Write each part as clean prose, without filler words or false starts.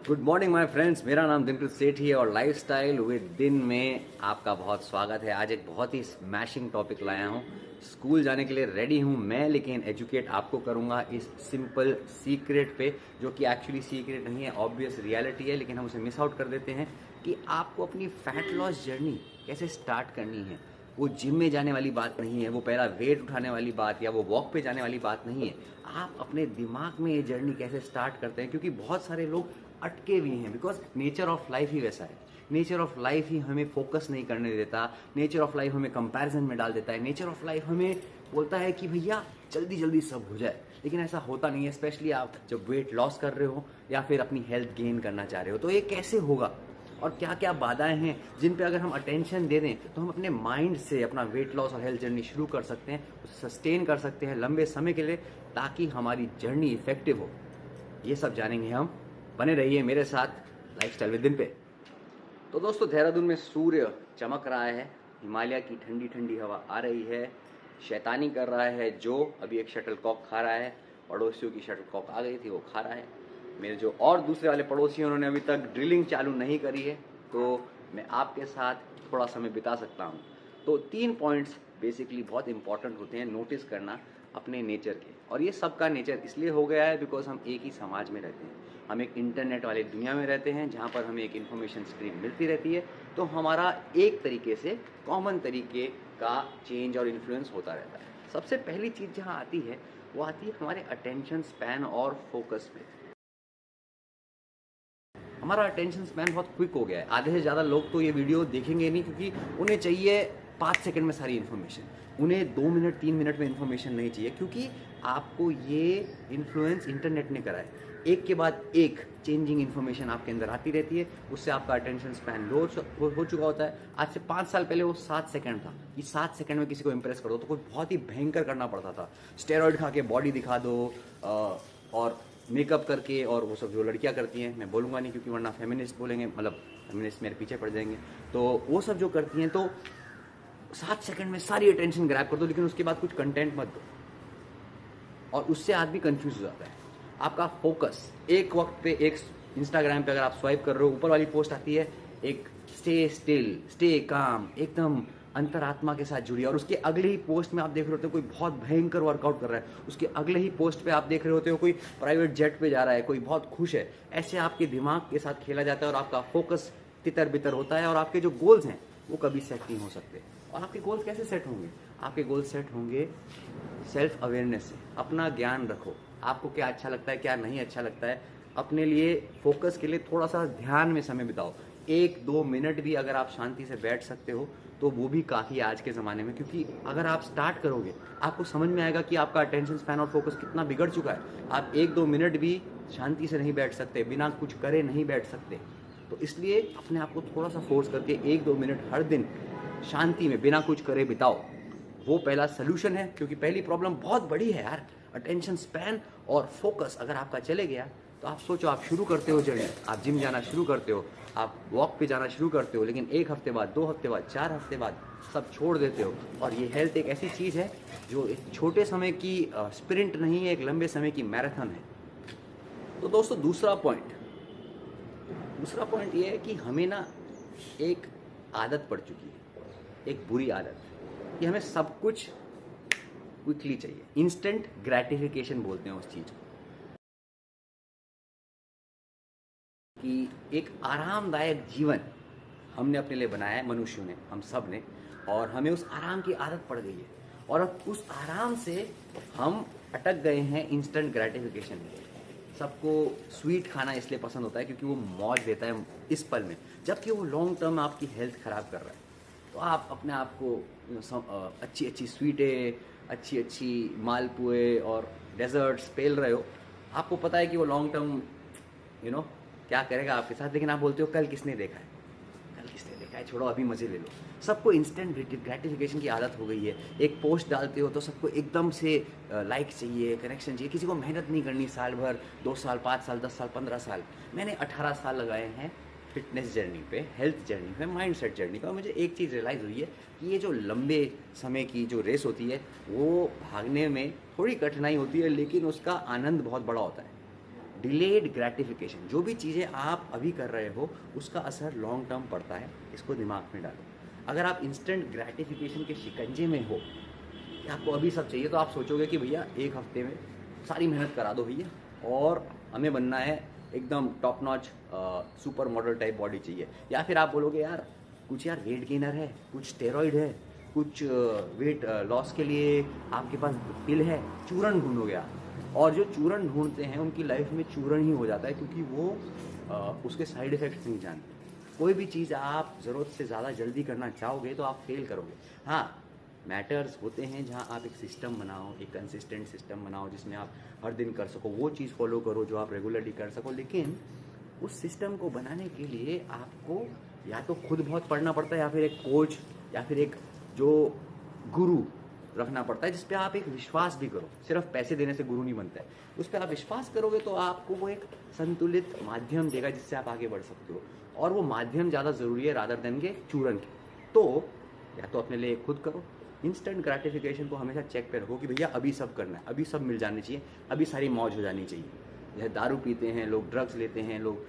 Good morning my friends, मेरा नाम दिनकृत सेठ ही है और लाइफस्टाइल विद दिन में आपका बहुत स्वागत है। आज एक बहुत ही स्मैशिंग टॉपिक लाया हूँ। स्कूल जाने के लिए रेडी हूँ मैं, लेकिन एजुकेट आपको करूँगा इस सिंपल सीक्रेट पे, जो कि एक्चुअली सीक्रेट नहीं है, ऑब्वियस रियलिटी है, लेकिन हम उसे मिस आउट कर देते हैं कि आपको अपनी फैट लॉस जर्नी कैसे स्टार्ट करनी है। वो जिम में जाने वाली बात नहीं है, वो पहला वेट उठाने वाली बात या वो वॉक पे जाने वाली बात नहीं है। आप अपने दिमाग में ये जर्नी कैसे स्टार्ट करते हैं, क्योंकि बहुत सारे लोग अटके हुए हैं बिकॉज नेचर ऑफ लाइफ ही वैसा है। नेचर ऑफ लाइफ ही हमें फोकस नहीं करने देता, नेचर ऑफ लाइफ हमें कंपैरिजन में डाल देता है, नेचर ऑफ लाइफ हमें बोलता है कि भैया जल्दी जल्दी सब हो जाए, लेकिन ऐसा होता नहीं है। स्पेशली आप जब वेट लॉस कर रहे हो या फिर अपनी हेल्थ गेन करना चाह रहे हो, तो ये कैसे होगा और क्या क्या बाधाएं हैं जिन पे अगर हम अटेंशन दे दें तो हम अपने माइंड से अपना वेट लॉस और हेल्थ जर्नी शुरू कर सकते हैं, उसे सस्टेन कर सकते हैं लंबे समय के लिए, ताकि हमारी जर्नी इफेक्टिव हो। ये सब जानेंगे हम। बने रहिए मेरे साथ लाइफस्टाइल विद दिन पे। तो दोस्तों, देहरादून में सूर्य चमक रहा है, हिमालय की ठंडी ठंडी हवा आ रही है, शैतानी कर रहा है जो अभी एक शटल कॉक खा रहा है, पड़ोसियों की शटल कॉक आ गई थी वो खा रहा है। मेरे जो और दूसरे वाले पड़ोसी हैं उन्होंने अभी तक ड्रिलिंग चालू नहीं करी है, तो मैं आपके साथ थोड़ा समय बिता सकता हूँ। तो 3 पॉइंट्स बेसिकली बहुत इंपॉर्टेंट होते हैं नोटिस करना अपने नेचर के, और ये सबका नेचर इसलिए हो गया है बिकॉज हम एक ही समाज में रहते हैं, हम एक इंटरनेट वाली दुनिया में रहते हैं जहाँ पर हमें एक इन्फॉर्मेशन स्ट्रीम मिलती रहती है। तो हमारा एक तरीके से कॉमन तरीके का चेंज और इन्फ्लुएंस होता रहता है। सबसे पहली चीज़ जहाँ आती है वो आती है हमारे अटेंशन स्पैन और फोकस पे। हमारा अटेंशन स्पैन बहुत क्विक हो गया है। आधे से ज़्यादा लोग तो ये वीडियो देखेंगे नहीं, क्योंकि उन्हें चाहिए 5 सेकंड में सारी इन्फॉर्मेशन, उन्हें 2 मिनट 3 मिनट में इन्फॉर्मेशन नहीं चाहिए, क्योंकि आपको ये इन्फ्लुएंस इंटरनेट ने करा है। एक के बाद एक चेंजिंग इन्फॉर्मेशन आपके अंदर आती रहती है, उससे आपका अटेंशन स्पैन लो हो चुका होता है। आज से 5 साल पहले वो 7 सेकंड था कि 7 सेकंड में किसी को इम्प्रेस कर दो तो कोई बहुत ही भयंकर करना पड़ता था। स्टेरॉइड खा के बॉडी दिखा दो और मेकअप करके, और वो सब जो लड़कियां करती हैं, मैं बोलूँगा नहीं क्योंकि वरना फेमिनिस्ट बोलेंगे, मतलब फेमिनिस्ट मेरे पीछे पड़ जाएंगे। तो वो सब जो करती हैं, तो 7 सेकंड में सारी अटेंशन ग्रैब कर दो, लेकिन उसके बाद कुछ कंटेंट मत दो, और उससे आदमी कंफ्यूज हो जाता है। आपका फोकस एक वक्त पे, एक इंस्टाग्राम पे अगर आप स्वाइप कर रहे हो, ऊपर वाली पोस्ट आती है एक स्टे स्टिल, स्टे काम, एकदम अंतरात्मा के साथ जुड़ी, और उसके अगले ही पोस्ट में आप देख रहे होते हो कोई बहुत भयंकर वर्कआउट कर रहा है, उसके अगले ही पोस्ट पे आप देख रहे होते हो कोई प्राइवेट जेट पे जा रहा है, कोई बहुत खुश है। ऐसे आपके दिमाग के साथ खेला जाता है और आपका फोकस तितर बितर होता है, और आपके जो गोल्स हैं वो कभी सेट नहीं हो सकते। और आपके गोल्स कैसे सेट होंगे? आपके गोल्स सेट होंगे सेल्फ अवेयरनेस से। अपना ज्ञान रखो, आपको क्या अच्छा लगता है, क्या नहीं अच्छा लगता है, अपने लिए फोकस के लिए थोड़ा सा ध्यान में समय बिताओ। 1-2 मिनट भी अगर आप शांति से बैठ सकते हो तो वो भी काफ़ी है आज के ज़माने में, क्योंकि अगर आप स्टार्ट करोगे आपको समझ में आएगा कि आपका अटेंशन स्पैन और फोकस कितना बिगड़ चुका है। आप 1-2 मिनट भी शांति से नहीं बैठ सकते, बिना कुछ करे नहीं बैठ सकते। तो इसलिए अपने आप को थोड़ा सा फोर्स करके 1-2 मिनट हर दिन शांति में बिना कुछ करे बिताओ। वो पहला सोल्यूशन है, क्योंकि पहली प्रॉब्लम बहुत बड़ी है यार, अटेंशन स्पैन और फोकस अगर आपका चले गया तो आप सोचो, आप शुरू करते हो जर्नी, आप जिम जाना शुरू करते हो, आप वॉक पे जाना शुरू करते हो, लेकिन 1 हफ्ते बाद, 2 हफ्ते बाद, 4 हफ्ते बाद सब छोड़ देते हो। और ये हेल्थ एक ऐसी चीज़ है जो एक छोटे समय की स्प्रिंट नहीं है, एक लंबे समय की मैराथन है। तो दोस्तों, दूसरा पॉइंट ये है कि हमें ना एक आदत पड़ चुकी है, एक बुरी आदत, कि हमें सब कुछ क्विकली चाहिए। इंस्टेंट ग्रेटिफिकेशन बोलते हैं उस चीज़ को, कि एक आरामदायक जीवन हमने अपने लिए बनाया है, मनुष्यों ने, हम सब ने, और हमें उस आराम की आदत पड़ गई है, और अब उस आराम से हम अटक गए हैं इंस्टेंट ग्रेटिफिकेशन में। सबको स्वीट खाना इसलिए पसंद होता है क्योंकि वो मौज देता है इस पल में, जबकि वो लॉन्ग टर्म आपकी हेल्थ ख़राब कर रहा है। तो आप अपने आप को अच्छी अच्छी स्वीटें, अच्छी अच्छी मालपुए और डेजर्ट्स पेल रहे हो, आपको पता है कि वो लॉन्ग टर्म क्या करेगा आपके साथ, लेकिन आप बोलते हो कल किसने देखा है, कल किसने देखा है, छोड़ो अभी मज़े ले लो। सबको इंस्टेंट ग्रेटिफिकेशन की आदत हो गई है। एक पोस्ट डालते हो तो सबको एकदम से लाइक चाहिए, कनेक्शन चाहिए, किसी को मेहनत नहीं करनी साल भर, 2 साल, 5 साल, 10 साल, 15 साल। मैंने 18 साल लगाए हैं फिटनेस जर्नी पे, हेल्थ जर्नी पे, माइंडसेट जर्नी पे, और मुझे एक चीज़ रियलाइज़ हुई है कि ये जो लंबे समय की जो रेस होती है वो भागने में थोड़ी कठिनाई होती है, लेकिन उसका आनंद बहुत बड़ा होता है। डिलेड ग्रेटिफिकेशन, जो भी चीज़ें आप अभी कर रहे हो उसका असर लॉन्ग टर्म पड़ता है, इसको दिमाग में डालो। अगर आप इंस्टेंट ग्रेटिफिकेशन के शिकंजे में हो कि आपको अभी सब चाहिए, तो आप सोचोगे कि भैया एक हफ्ते में सारी मेहनत करा दो भैया, और हमें बनना है एकदम top notch super model type body चाहिए। या फिर आप बोलोगे यार कुछ यार वेट गेनर है, कुछ स्टेरॉइड है, कुछ वेट लॉस के लिए आपके पास पिल है, चूरन ढूंढोगे आप। और जो चूरन ढूंढते हैं उनकी लाइफ में चूरन ही हो जाता है, क्योंकि वो उसके साइड इफ़ेक्ट्स नहीं जानते। कोई भी चीज़ आप ज़रूरत से ज़्यादा जल्दी करना चाहोगे तो आप फेल करोगे। हाँ, मैटर्स होते हैं जहाँ आप एक सिस्टम बनाओ, एक कंसिस्टेंट सिस्टम बनाओ जिसमें आप हर दिन कर सको, वो चीज़ फॉलो करो जो आप रेगुलरली कर सको। लेकिन उस सिस्टम को बनाने के लिए आपको या तो खुद बहुत पढ़ना पड़ता है, या फिर एक कोच या फिर एक जो गुरु रखना पड़ता है जिस पे आप एक विश्वास भी करो। सिर्फ पैसे देने से गुरु नहीं बनता है, उस पर आप विश्वास करोगे तो आपको वो एक संतुलित माध्यम देगा जिससे आप आगे बढ़ सकते हो। और वो माध्यम ज़्यादा ज़रूरी है रादर देन के चूरन के। तो या तो अपने लिए खुद करो, इंस्टेंट ग्रेटिफिकेशन को हमेशा चेक पे रखो कि भैया अभी सब करना है, अभी सब मिल जानी चाहिए, अभी सारी मौज हो जानी चाहिए। जैसे दारू पीते हैं लोग, ड्रग्स लेते हैं लोग,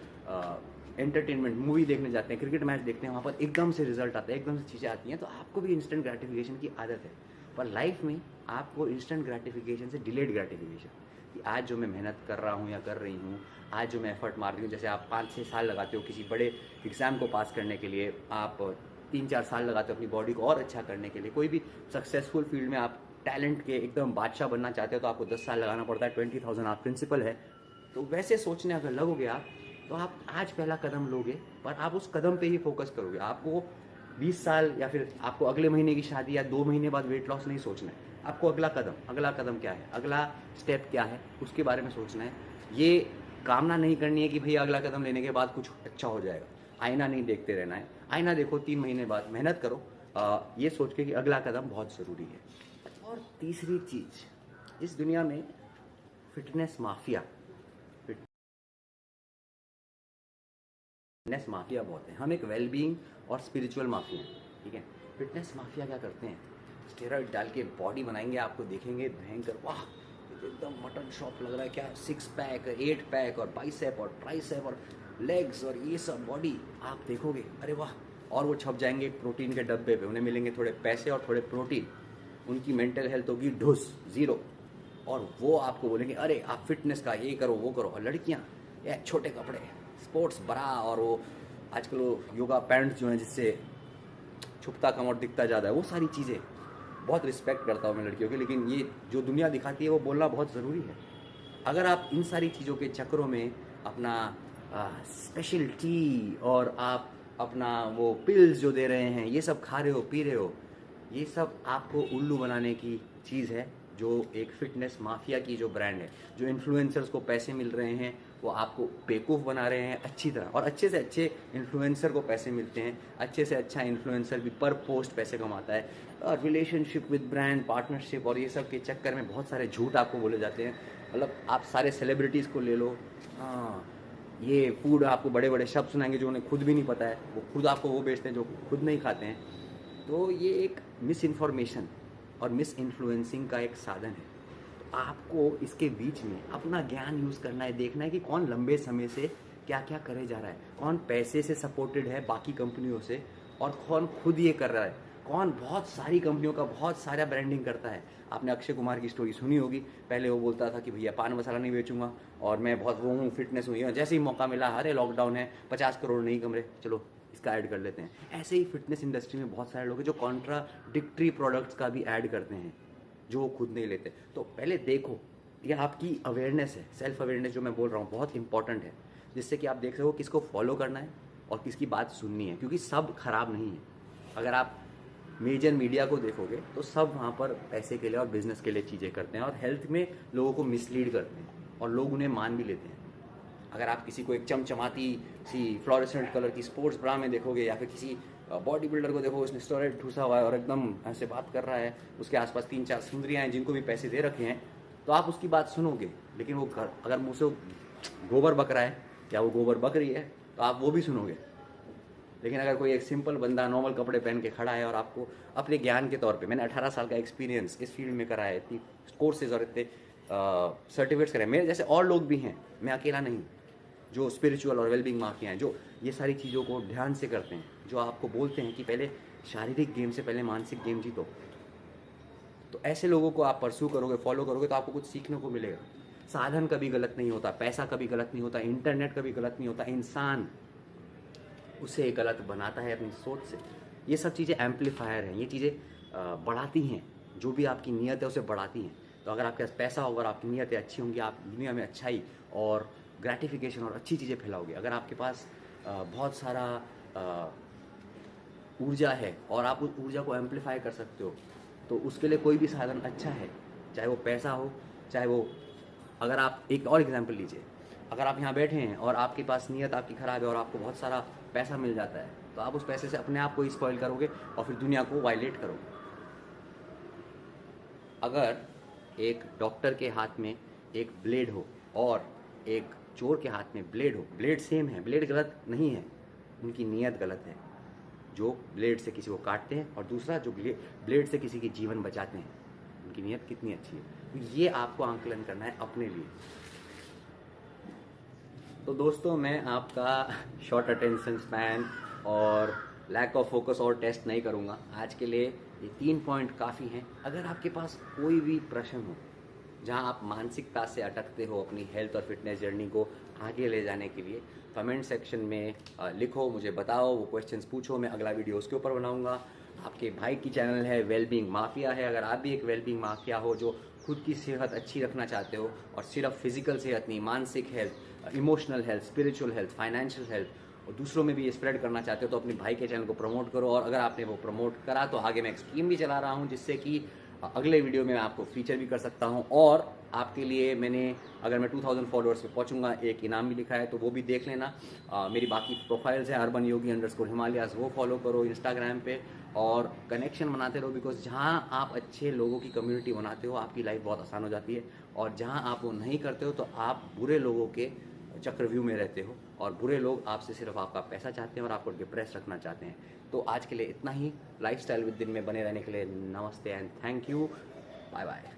एंटरटेनमेंट मूवी देखने जाते हैं, क्रिकेट मैच देखते हैं, वहाँ पर एकदम से रिजल्ट आता है, एकदम से चीज़ें आती हैं। तो आपको भी इंस्टेंट ग्रेटिफिकेशन की आदत है, पर लाइफ में आपको इंस्टेंट ग्रेटिफिकेशन से डिलेड ग्रेटिफिकेशन, कि आज जो मैं मेहनत कर रहा हूँ या कर रही हूँ, आज जो मैं एफर्ट मार रही हूँ, जैसे आप 5-6 साल लगाते हो किसी बड़े एग्ज़ाम को पास करने के लिए, आप 3-4 साल लगाते हो अपनी बॉडी को और अच्छा करने के लिए। कोई भी सक्सेसफुल फील्ड में आप टैलेंट के एकदम बादशाह बनना चाहते हो तो आपको 10 साल लगाना पड़ता है, 20,000 आप प्रिंसिपल है। तो वैसे सोचने अगर लगोगे आप, तो आप आज पहला कदम लोगे, पर आप उस कदम पे ही फोकस करोगे। आपको 20 साल या फिर आपको अगले महीने की शादी या 2 महीने बाद वेट लॉस नहीं सोचना है। आपको अगला कदम क्या है, अगला स्टेप क्या है, उसके बारे में सोचना है। ये कामना नहीं करनी है कि भैया अगला कदम लेने के बाद कुछ अच्छा हो जाएगा। आईना नहीं देखते रहना है, आईना देखो 3 महीने बाद, मेहनत करो ये सोच के कि अगला कदम बहुत ज़रूरी है। और तीसरी चीज़, इस दुनिया में फिटनेस माफिया बहुत है। हम एक वेलबींग और स्पिरिचुअल माफिया हैं, ठीक है। फिटनेस माफिया क्या करते हैं, स्टेरॉइड डाल के बॉडी बनाएंगे, आपको देखेंगे भयंकर, वाह ये तो एकदम मटन शॉप लग रहा है, क्या 6 पैक 8 पैक और बाइसेप और ट्राइसेप और लेग्स और ये सब बॉडी आप देखोगे, अरे वाह। और वो छप जाएंगे एक प्रोटीन के डब्बे पे, उन्हें मिलेंगे थोड़े पैसे और थोड़े प्रोटीन, उनकी मेंटल हेल्थ होगी ढुस, ज़ीरो। और वो आपको बोलेंगे अरे आप फिटनेस का ये करो वो करो। और लड़कियाँ ये छोटे कपड़े, स्पोर्ट्स बरा, और वो आजकल वो योगा पैंट्स जो हैं जिससे छुपता कम और दिखता ज़्यादा है, वो सारी चीज़ें बहुत रिस्पेक्ट करता हूँ मैं लड़कियों की, लेकिन ये जो दुनिया दिखाती है वो बोलना बहुत ज़रूरी है। अगर आप इन सारी चीज़ों के चक्रों में अपना स्पेशल टी और आप अपना वो पिल्स जो दे रहे हैं, ये सब खा रहे हो पी रहे हो, ये सब आपको उल्लू बनाने की चीज़ है, जो एक फिटनेस माफिया की जो ब्रांड है। जो इन्फ्लुएंसर्स को पैसे मिल रहे हैं वो आपको बेवकूफ़ बना रहे हैं अच्छी तरह, और अच्छे से अच्छे इन्फ्लुएंसर को पैसे मिलते हैं, अच्छे से अच्छा इन्फ्लुएंसर भी पर पोस्ट पैसे कमाता है। और रिलेशनशिप विद ब्रांड, पार्टनरशिप और ये सब के चक्कर में बहुत सारे झूठ आपको बोले जाते हैं। मतलब आप सारे सेलिब्रिटीज़ को ले लो, हाँ ये फूड आपको बड़े बड़े शब्द सुनाएंगे जो उन्हें खुद भी नहीं पता है, वो खुद आपको वो बेचते हैं जो खुद नहीं खाते हैं। तो ये एक मिस इन्फॉर्मेशन और मिस इन्फ्लुएंसिंग का एक साधन है। तो आपको इसके बीच में अपना ज्ञान यूज़ करना है, देखना है कि कौन लंबे समय से क्या क्या करे जा रहा है, कौन पैसे से सपोर्टेड है बाकी कंपनियों से, और कौन खुद ये कर रहा है, कौन बहुत सारी कंपनियों का बहुत सारा ब्रांडिंग करता है। आपने अक्षय कुमार की स्टोरी सुनी होगी, पहले वो बोलता था कि भैया पान मसाला नहीं बेचूंगा और मैं बहुत वो हूँ, फिटनेस हूँ, जैसे ही मौका मिला अरे लॉकडाउन है 50 करोड़ नहीं कमरे, चलो इसका ऐड कर लेते हैं। ऐसे ही फिटनेस इंडस्ट्री में बहुत सारे लोग हैं जो कॉन्ट्राडिक्टरी प्रोडक्ट्स का भी ऐड करते हैं जो वो खुद नहीं लेते। तो पहले देखो, ये आपकी अवेयरनेस है, सेल्फ अवेयरनेस जो मैं बोल रहा हूँ बहुत इंपॉर्टेंट है, जिससे कि आप देख सको किसको फॉलो करना है और किसकी बात सुननी है, क्योंकि सब खराब नहीं है। अगर आप मेजर मीडिया को देखोगे तो सब वहाँ पर पैसे के लिए और बिजनेस के लिए चीज़ें करते हैं और हेल्थ में लोगों को मिसलीड करते हैं और लोग उन्हें मान भी लेते हैं। अगर आप किसी को एक चमचमाती सी फ्लोरेसेंट कलर की स्पोर्ट्स ब्रा में देखोगे, या फिर किसी बॉडी बिल्डर को देखो उसने स्टेरॉइड ठूसा हुआ है और एकदम ऐसे बात कर रहा है, उसके आसपास 3-4 सुंदरियाँ हैं जिनको भी पैसे दे रखे हैं, तो आप उसकी बात सुनोगे। लेकिन वो अगर मुँह से गोबर बक रहा है या वो गोबर बक रही है तो आप वो भी सुनोगे। लेकिन अगर कोई एक सिंपल बंदा नॉर्मल कपड़े पहन के खड़ा है और आपको अपने ज्ञान के तौर पे, मैंने 18 साल का एक्सपीरियंस इस फील्ड में करा है, इतनी कोर्सेज और इतने सर्टिफिकेट्स करें। मेरे जैसे और लोग भी हैं, मैं अकेला नहीं, जो स्पिरिचुअल और वेलबींग माफिया हैं, जो ये सारी चीज़ों को ध्यान से करते हैं, जो आपको बोलते हैं कि पहले शारीरिक गेम से पहले मानसिक गेम जीतो। तो ऐसे लोगों को आप परस्यू करोगे, फॉलो करोगे, तो आपको कुछ सीखने को मिलेगा। साधन कभी गलत नहीं होता, पैसा कभी गलत नहीं होता, इंटरनेट कभी गलत नहीं होता, इंसान उसे गलत बनाता है अपनी सोच से। ये सब चीज़ें एम्पलीफायर हैं, ये चीज़ें बढ़ाती हैं, जो भी आपकी नीयत है उसे बढ़ाती हैं। तो अगर आपके पास पैसा होगा और आपकी नीयतें अच्छी होंगी, आप दुनिया में अच्छाई और ग्रेटिफिकेशन और अच्छी चीज़ें फैलाओगे। अगर आपके पास बहुत सारा ऊर्जा है और आप उस ऊर्जा को एम्पलीफाई कर सकते हो, तो उसके लिए कोई भी साधन अच्छा है, चाहे वो पैसा हो, चाहे वो, अगर आप एक और एग्जांपल लीजिए, अगर आप यहाँ बैठे हैं और आपके पास नीयत आपकी ख़राब है और आपको बहुत सारा पैसा मिल जाता है, तो आप उस पैसे से अपने आप को ही स्पॉइल करोगे और फिर दुनिया को वायलेट करोगे। अगर एक डॉक्टर के हाथ में एक ब्लेड हो और एक चोर के हाथ में ब्लेड हो, ब्लेड सेम है, ब्लेड गलत नहीं है, उनकी नीयत गलत है। जो ब्लेड से किसी को काटते हैं और दूसरा जो ब्लेड से किसी की जीवन बचाते हैं, उनकी नीयत कितनी अच्छी है। तो ये आपको आंकलन करना है अपने लिए। तो दोस्तों, मैं आपका शॉर्ट अटेंशन स्पैन और लैक ऑफ फोकस और टेस्ट नहीं करूँगा। आज के लिए ये 3 पॉइंट काफ़ी हैं। अगर आपके पास कोई भी प्रश्न हो जहाँ आप मानसिकता से अटकते हो अपनी हेल्थ और फिटनेस जर्नी को आगे ले जाने के लिए, कमेंट सेक्शन में लिखो, मुझे बताओ, वो क्वेश्चंस पूछो, मैं अगला वीडियो उसके ऊपर बनाऊंगा। आपके भाई की चैनल है वेलबींग माफिया है। अगर आप भी एक वेलबींग माफिया हो जो खुद की सेहत अच्छी रखना चाहते हो, और सिर्फ फिजिकल सेहत नहीं, मानसिक health, emotional health, spiritual health, financial health, और दूसरों में भी ये स्प्रेड करना चाहते हो, तो अपने भाई के चैनल को प्रमोट करो। और अगर आपने वो प्रमोट करा तो आगे मैं एक स्कीम भी चला रहा हूँ, जिससे कि अगले वीडियो में मैं आपको फीचर भी कर सकता हूँ। और आपके लिए मैंने, अगर मैं 2000 फॉलोअर्स पे पहुँचूंगा, एक इनाम भी लिखा है, तो वो भी देख लेना। मेरी बाकी प्रोफाइल्स है अर्बन योगी _हिमालयाज, वो फॉलो करो इंस्टाग्राम पे, और कनेक्शन बनाते रहो। बिकॉज जहाँ आप अच्छे लोगों की कम्युनिटी बनाते हो, आपकी लाइफ बहुत आसान हो जाती है। और जहाँ आप वो नहीं करते हो, तो आप बुरे लोगों के चक्रव्यूह में रहते हो, और बुरे लोग आपसे सिर्फ आपका पैसा चाहते हैं और आपको डिप्रेस रखना चाहते हैं। तो आज के लिए इतना ही। लाइफस्टाइल विद दिन में बने रहने के लिए नमस्ते and thank you. Bye bye.